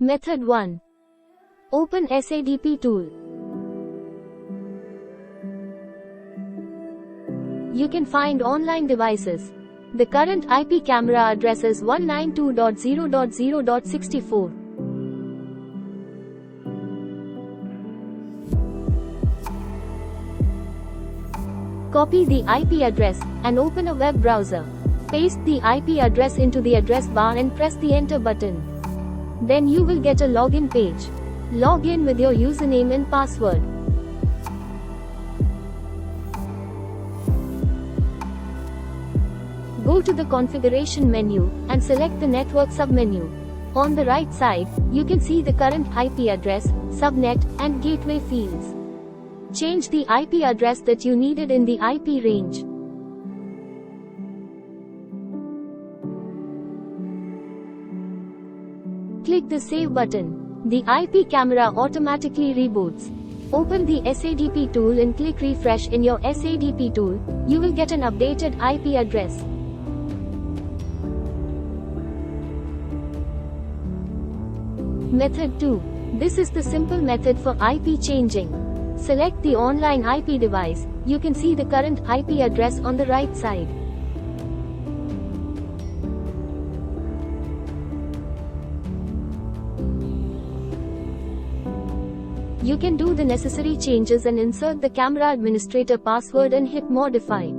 Method 1. Open SADP tool. You can find online devices. The current IP camera address is 192.0.0.64. Copy the IP address and open a web browser. Paste the IP address into the address bar and press the enter button. Then you will get a login page. Log in with your username and password. Go to the configuration menu and select the network submenu. On the right side, you can see the current IP address, subnet, and gateway fields. Change the IP address that you needed in the IP range. Click the Save button. The IP camera automatically reboots. Open the SADP tool and click Refresh in your SADP tool. You will get an updated IP address. Method 2. This is the simple method for IP changing. Select the online IP device. You can see the current IP address on the right side. You can do the necessary changes and insert the camera administrator password and hit Modify.